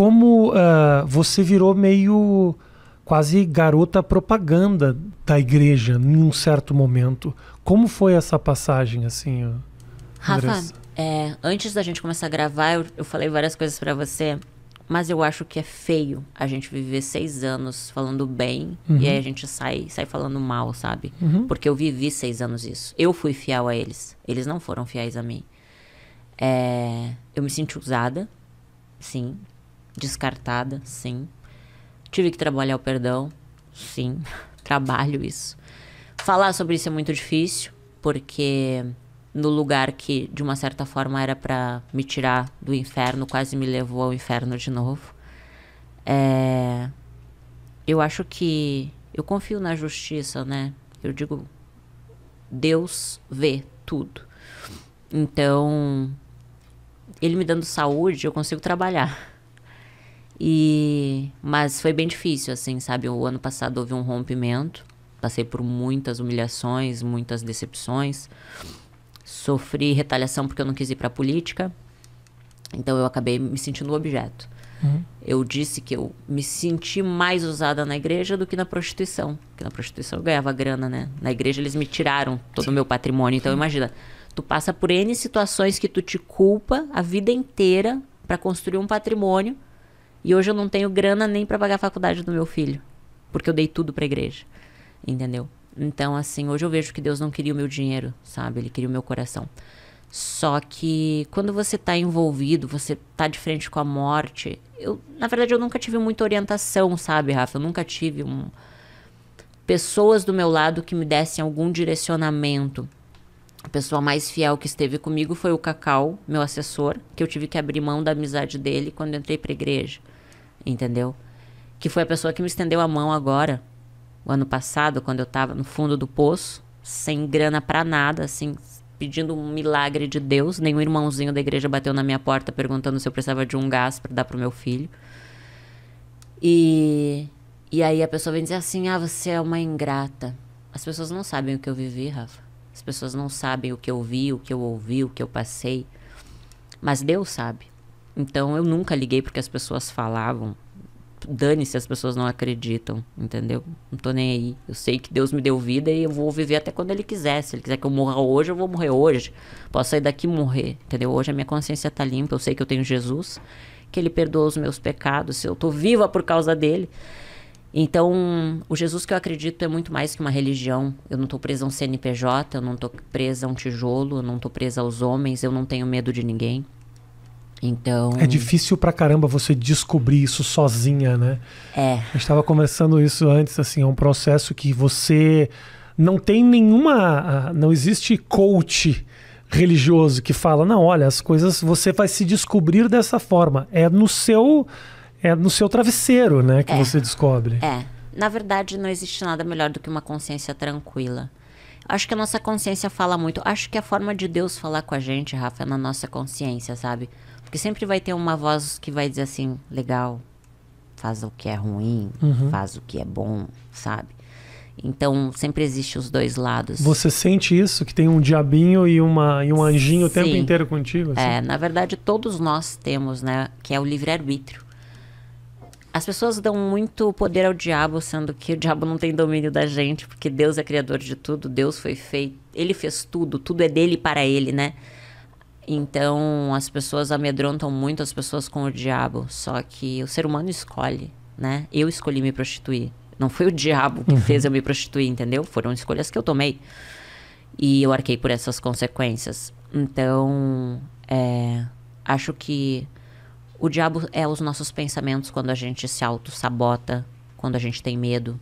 como você virou meio quase garota propaganda da igreja em um certo momento. Como foi essa passagem, assim, Rafa, antes da gente começar a gravar, eu falei várias coisas pra você, mas eu acho que é feio a gente viver 6 anos falando bem e aí a gente sai falando mal, sabe? Porque eu vivi 6 anos isso. Eu fui fiel a eles. Eles não foram fiéis a mim. Eu me senti usada, sim. Descartada, sim. Tive que trabalhar o perdão, sim. Trabalho isso. Falar sobre isso é muito difícil, porque no lugar que, de uma certa forma, era pra me tirar do inferno, quase me levou ao inferno de novo. Eu acho que... Eu confio na justiça, né? Eu digo, Deus vê tudo. Então, Ele me dando saúde, eu consigo trabalhar. Mas foi bem difícil, assim, sabe? O ano passado houve um rompimento. Passei por muitas humilhações, muitas decepções. Sofri retaliação porque eu não quis ir pra política. Então eu acabei me sentindo objeto. Eu disse que eu me senti mais usada na igreja do que na prostituição. Porque na prostituição eu ganhava grana, né? Na igreja eles me tiraram todo o meu patrimônio. Então imagina, tu passa por N situações que tu te culpa a vida inteira pra construir um patrimônio. E hoje eu não tenho grana nem pra pagar a faculdade do meu filho. Porque eu dei tudo pra igreja. Entendeu? Então, assim, hoje eu vejo que Deus não queria o meu dinheiro, sabe? Ele queria o meu coração. Só que quando você tá envolvido, você tá de frente com a morte... Na verdade, eu nunca tive muita orientação, sabe, Rafa? Eu nunca tive pessoas do meu lado que me dessem algum direcionamento. A pessoa mais fiel que esteve comigo foi o Cacau, meu assessor, que eu tive que abrir mão da amizade dele quando eu entrei pra igreja. Entendeu? Que foi a pessoa que me estendeu a mão agora, o ano passado, quando eu tava no fundo do poço, sem grana pra nada, assim, pedindo um milagre de Deus. Nenhum irmãozinho da igreja bateu na minha porta perguntando se eu precisava de um gás pra dar pro meu filho. E aí a pessoa vem dizer assim, você é uma ingrata. As pessoas não sabem o que eu vivi, Rafa. As pessoas não sabem o que eu vi, o que eu ouvi, o que eu passei. Mas Deus sabe. Então eu nunca liguei porque as pessoas falavam. Dane-se, as pessoas não acreditam, entendeu? Não tô nem aí. Eu sei que Deus me deu vida e eu vou viver até quando Ele quiser. Se Ele quiser que eu morra hoje, eu vou morrer hoje. Posso sair daqui e morrer, entendeu? Hoje a minha consciência tá limpa. Eu sei que eu tenho Jesus, que Ele perdoa os meus pecados. Eu tô viva por causa dEle. Então, o Jesus que eu acredito é muito mais que uma religião. Eu não tô presa a um CNPJ, eu não tô presa a um tijolo, eu não tô presa aos homens, eu não tenho medo de ninguém. Então... É difícil pra caramba você descobrir isso sozinha, né? A gente tava conversando isso antes, assim, é um processo que você não tem nenhuma... Não existe coach religioso que fala, não, olha, as coisas você vai se descobrir dessa forma. É no seu travesseiro, né, que você descobre. Na verdade, não existe nada melhor do que uma consciência tranquila. Acho que a nossa consciência fala muito. Acho que a forma de Deus falar com a gente, Rafa, é na nossa consciência, sabe? Porque sempre vai ter uma voz que vai dizer assim, legal, faz o que é ruim, faz o que é bom, sabe? Então, sempre existe os dois lados. Você sente isso? Que tem um diabinho e um anjinho o tempo inteiro contigo? Assim? Na verdade, todos nós temos, né? Que é o livre-arbítrio. As pessoas dão muito poder ao diabo, sendo que o diabo não tem domínio da gente, porque Deus é criador de tudo, Deus foi feito, Ele fez tudo, tudo é dele e para Ele, né? Então, as pessoas amedrontam muito as pessoas com o diabo, só que o ser humano escolhe, né? Eu escolhi me prostituir. Não foi o diabo que fez eu me prostituir, entendeu? Foram escolhas que eu tomei. E eu arquei por essas consequências. Então, acho que o diabo é os nossos pensamentos quando a gente se auto-sabota, quando a gente tem medo,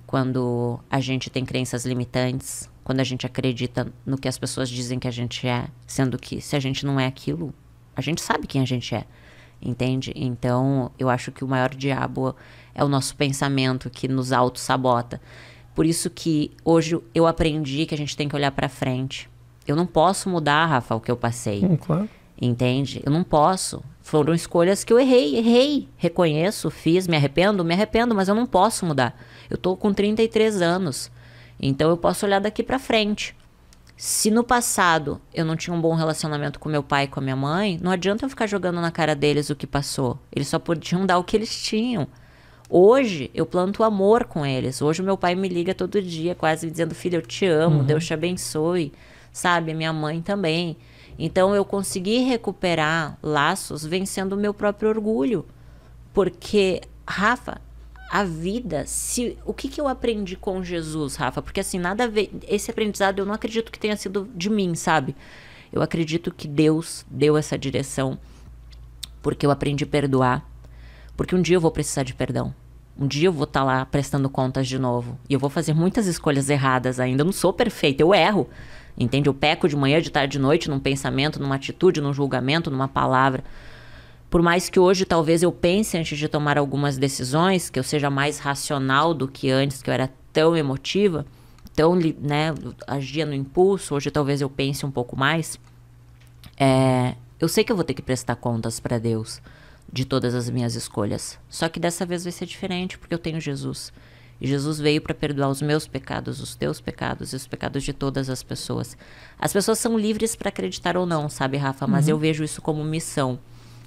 quando a gente tem crenças limitantes, quando a gente acredita no que as pessoas dizem que a gente é, sendo que se a gente não é aquilo, a gente sabe quem a gente é, entende? Então, eu acho que o maior diabo é o nosso pensamento que nos auto-sabota. Por isso que hoje eu aprendi que a gente tem que olhar pra frente. Eu não posso mudar, Rafa, o que eu passei. Claro. Entende? Eu não posso. Foram escolhas que eu errei. Reconheço, fiz, me arrependo, mas eu não posso mudar. Eu tô com 33 anos. Então eu posso olhar daqui pra frente. Se no passado eu não tinha um bom relacionamento com meu pai e com a minha mãe, não adianta eu ficar jogando na cara deles o que passou. Eles só podiam dar o que eles tinham. Hoje eu planto amor com eles. Hoje o meu pai me liga todo dia, quase dizendo: filho, eu te amo, Deus te abençoe. Sabe, a minha mãe também. Então eu consegui recuperar laços vencendo o meu próprio orgulho. Porque, Rafa, a vida, o que eu aprendi com Jesus, Rafa? Porque assim, nada a ver, esse aprendizado eu não acredito que tenha sido de mim, sabe? Eu acredito que Deus deu essa direção, porque eu aprendi a perdoar, porque um dia eu vou precisar de perdão. Um dia eu vou estar lá prestando contas de novo. E eu vou fazer muitas escolhas erradas ainda. Eu não sou perfeita, eu erro. Entende? Eu peco de manhã, de tarde, de noite, num pensamento, numa atitude, num julgamento, numa palavra. Por mais que hoje talvez eu pense antes de tomar algumas decisões, que eu seja mais racional do que antes, que eu era tão emotiva, tão, né, agia no impulso, hoje talvez eu pense um pouco mais. Eu sei que eu vou ter que prestar contas para Deus de todas as minhas escolhas. Só que dessa vez vai ser diferente, porque eu tenho Jesus. E Jesus veio para perdoar os meus pecados, os teus pecados e os pecados de todas as pessoas. As pessoas são livres para acreditar ou não, sabe, Rafa? Mas eu vejo isso como missão.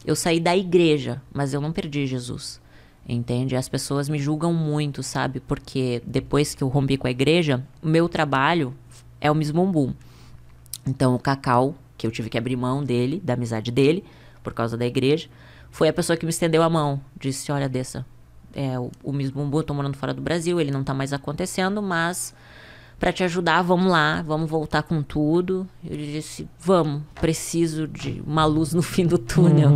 Eu saí da igreja, mas eu não perdi Jesus, entende? As pessoas me julgam muito, sabe? Porque depois que eu rompi com a igreja, o meu trabalho é o Miss Bumbum. Então o Cacau, que eu tive que abrir mão dele, da amizade dele, por causa da igreja, foi a pessoa que me estendeu a mão. Disse: olha, Dessa, o Miss Bumbum, eu tô morando fora do Brasil, ele não tá mais acontecendo, mas para te ajudar, vamos lá, vamos voltar com tudo. Eu disse: vamos, preciso de uma luz no fim do túnel,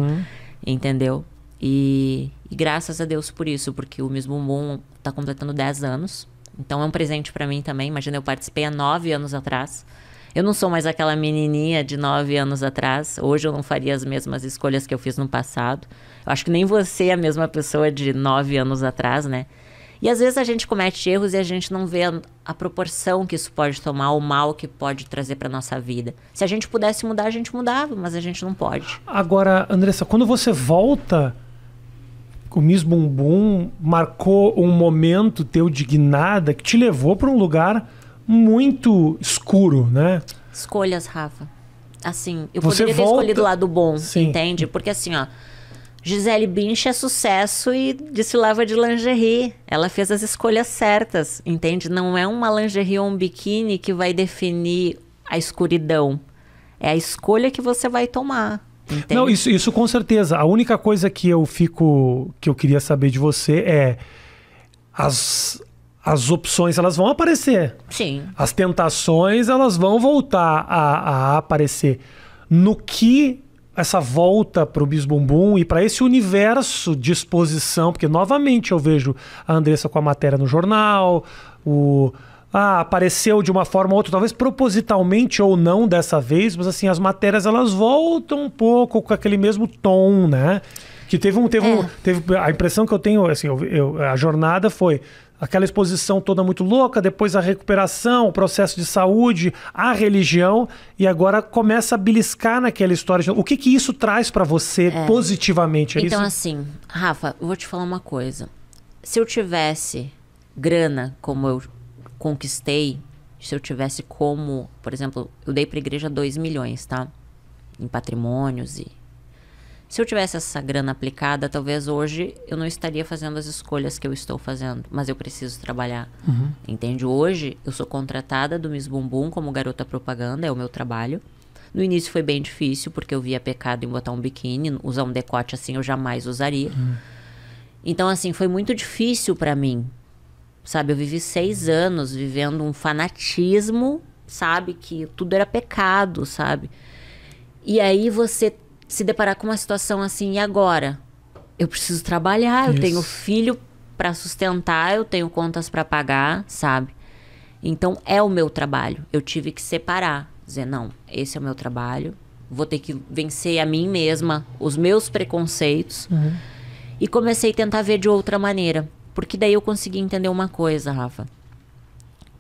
entendeu? E graças a Deus por isso, porque o Miss Bumbum tá completando 10 anos. Então é um presente para mim também. Imagina, eu participei há 9 anos atrás. Eu não sou mais aquela menininha de 9 anos atrás. Hoje eu não faria as mesmas escolhas que eu fiz no passado. Eu acho que nem você é a mesma pessoa de 9 anos atrás, né? E às vezes a gente comete erros e a gente não vê a proporção que isso pode tomar, o mal que pode trazer para nossa vida. Se a gente pudesse mudar, a gente mudava, mas a gente não pode. Agora, Andressa, quando você volta, o Miss Bumbum marcou um momento teu de guinada que te levou para um lugar muito escuro, né? Escolhas, Rafa. Assim, eu poderia ter escolhido o lado bom, entende? Porque assim, ó, Gisele Bündchen é sucesso e desfilava de lingerie. Ela fez as escolhas certas, entende? Não é uma lingerie ou um biquíni que vai definir a escuridão. É a escolha que você vai tomar, entende? Não, isso com certeza. A única coisa que eu queria saber de você é as opções, elas vão aparecer. Sim. As tentações, elas vão voltar a aparecer. No que essa volta para o Miss Bumbum e para esse universo de exposição, porque novamente eu vejo a Andressa com a matéria no jornal, apareceu de uma forma ou outra, talvez propositalmente ou não dessa vez, mas assim, as matérias elas voltam um pouco com aquele mesmo tom, né? Que teve a impressão que eu tenho, assim, a jornada foi aquela exposição toda muito louca, depois a recuperação, o processo de saúde, a religião, e agora começa a beliscar naquela história. O que isso traz para você positivamente? Então, assim, Rafa, eu vou te falar uma coisa. Se eu tivesse grana como eu conquistei, se eu tivesse como, por exemplo, eu dei para a igreja 2 milhões, tá? Em patrimônios e... Se eu tivesse essa grana aplicada, talvez hoje eu não estaria fazendo as escolhas que eu estou fazendo. Mas eu preciso trabalhar. Entende? Hoje eu sou contratada do Miss Bumbum como garota propaganda, é o meu trabalho. No início foi bem difícil, porque eu via pecado em botar um biquíni, usar um decote assim eu jamais usaria. Então assim, foi muito difícil pra mim. Sabe, eu vivi 6 anos vivendo um fanatismo, sabe, que tudo era pecado, sabe. E aí você se deparar com uma situação assim, e agora? Eu preciso trabalhar, eu tenho filho para sustentar, eu tenho contas para pagar, sabe? Então é o meu trabalho. Eu tive que separar, dizer, não, esse é o meu trabalho, vou ter que vencer a mim mesma, os meus preconceitos. E comecei a tentar ver de outra maneira, porque daí eu consegui entender uma coisa, Rafa,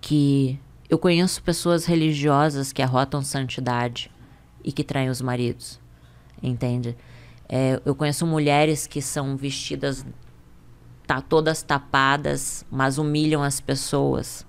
que eu conheço pessoas religiosas que arrotam santidade e que traem os maridos. Entende? Eu conheço mulheres que são vestidas todas tapadas, mas humilham as pessoas.